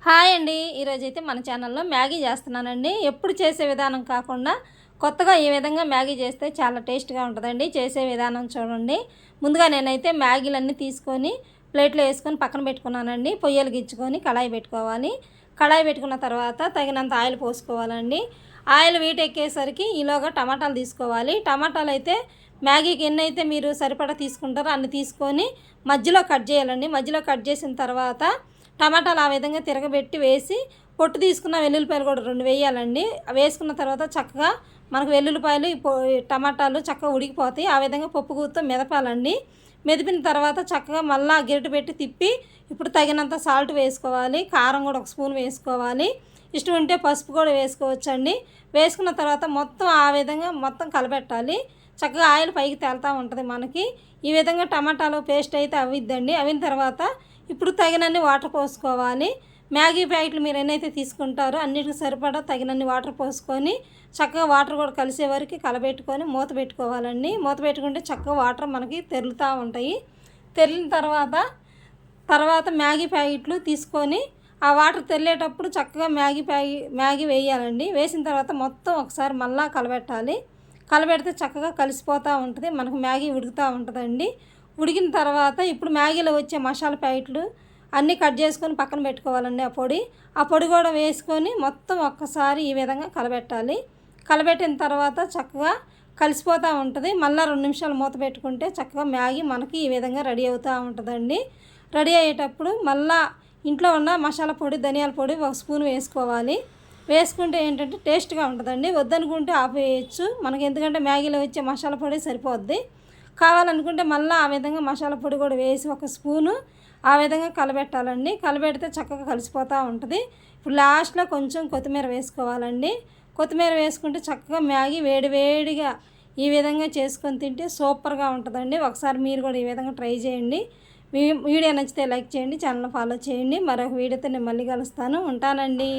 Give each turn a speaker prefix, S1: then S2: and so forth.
S1: Hi అండి. ఈరోజైతే మన ఛానల్లో మ్యాగీ చేస్తున్నానండి. ఎప్పుడు చేసే విధానం కాకుండా కొత్తగా ఈ విధంగా మ్యాగీ చేస్తే చాలా టేస్ట్గా ఉంటుందండి. చేసే విధానం చూడండి. ముందుగా నేనైతే మ్యాగీలన్నీ తీసుకొని ప్లేట్లో వేసుకొని పక్కన పెట్టుకున్నానండి. పొయ్యలు గిచ్చుకొని కళాయి పెట్టుకోవాలి. కళాయి పెట్టుకున్న తర్వాత తగినంత ఆయిల్ పోసుకోవాలండి. ఆయిల్ వీటెక్కేసరికి ఈలోగా టమాటాలు తీసుకోవాలి. టమాటాలు అయితే మ్యాగీకి ఎన్నైతే మీరు సరిపడా తీసుకుంటారో అన్ని తీసుకొని మధ్యలో కట్ చేయాలండి. మధ్యలో కట్ చేసిన తర్వాత టమాటాలు ఆ విధంగా తిరగబెట్టి వేసి పొట్టు తీసుకున్న వెల్లుల్లిపాయలు కూడా 2 వేయాలండి. వేసుకున్న తర్వాత చక్కగా మనకు వెల్లుల్లిపాయలు టమాటాలు చక్కగా ఉడికిపోతాయి. ఆ విధంగా పప్పు గుత్తో మెదపాలండి. మెదిపిన తర్వాత చక్కగా మళ్ళీ గరిటె పెట్టి తిప్పి ఇప్పుడు తగినంత సాల్ట్ వేసుకోవాలి. కారం కూడా 1 స్పూన్ వేసుకోవాలి. ఇష్టం ఉంటే పసుపు కూడా వేసుకోవచ్చండి. వేసుకున్న తర్వాత మొత్తం ఆ విధంగా మొత్తం కలపెట్టాలి. చక్కగా ఆయిల్ పైకి తేలుతూ ఉంటుంది మనకి. ఈ విధంగా టమాటాలు పేస్ట్ అయితే అవిద్దండి. అయిన తర్వాత ఇప్పుడు తగినన్ని వాటర్ పోసుకోవాలి. మ్యాగీ ప్యాకెట్లు మీరు ఎన్నైతే తీసుకుంటారో అన్నిటికి సరిపడా తగినన్ని వాటర్ పోసుకొని చక్కగా వాటర్ కూడా కలిసే వరకు కలబెట్టుకొని మూత పెట్టుకోవాలండి. మూత పెట్టుకుంటే చక్కగా వాటర్ మనకి తెరులుతూ ఉంటాయి. తెరిలిన తర్వాత మ్యాగీ ప్యాకెట్లు తీసుకొని ఆ వాటర్ తెరిలేటప్పుడు చక్కగా మ్యాగీ వేయాలండి. వేసిన తర్వాత మొత్తం ఒకసారి మళ్ళా కలబెట్టాలి. కలబెడితే చక్కగా కలిసిపోతూ ఉంటుంది. మనకు మ్యాగీ ఉడుకుతూ ఉంటుందండి. ఉడికిన తర్వాత ఇప్పుడు మ్యాగీలో వచ్చే మసాలా ప్యాకెట్లు అన్నీ కట్ చేసుకొని పక్కన పెట్టుకోవాలండి. ఆ పొడి కూడా వేసుకొని మొత్తం ఒక్కసారి ఈ విధంగా కలబెట్టాలి. కలబెట్టిన తర్వాత చక్కగా కలిసిపోతూ ఉంటుంది. మళ్ళీ 2 నిమిషాలు మూత పెట్టుకుంటే చక్కగా మ్యాగీ మనకి ఈ విధంగా రెడీ అవుతూ ఉంటుందండి. రెడీ అయ్యేటప్పుడు మళ్ళీ ఇంట్లో ఉన్న మసాలా పొడి ధనియాల పొడి 1 స్పూన్ వేసుకోవాలి. వేసుకుంటే ఏంటంటే టేస్ట్గా ఉంటుందండి. వద్దనుకుంటే ఆపేయచ్చు మనకి, ఎందుకంటే మ్యాగీలో వచ్చే మసాలా పొడి సరిపోద్ది. కావాలనుకుంటే మళ్ళీ ఆ విధంగా మసాలా పొడి కూడా వేసి 1 స్పూను ఆ విధంగా కలబెట్టాలండి. కలబెడితే చక్కగా కలిసిపోతూ ఉంటుంది. ఇప్పుడు లాస్ట్లో కొంచెం కొత్తిమీర వేసుకోవాలండి. కొత్తిమీర వేసుకుంటే చక్కగా మ్యాగీ వేడివేడిగా ఈ విధంగా చేసుకొని తింటే సూపర్గా ఉంటుందండి. ఒకసారి మీరు కూడా ఈ విధంగా ట్రై చేయండి. వీడియో నచ్చితే లైక్ చేయండి, ఛానల్ ఫాలో చేయండి. మరొక వీడియోతో నేను మళ్ళీ కలుస్తాను. ఉంటానండి.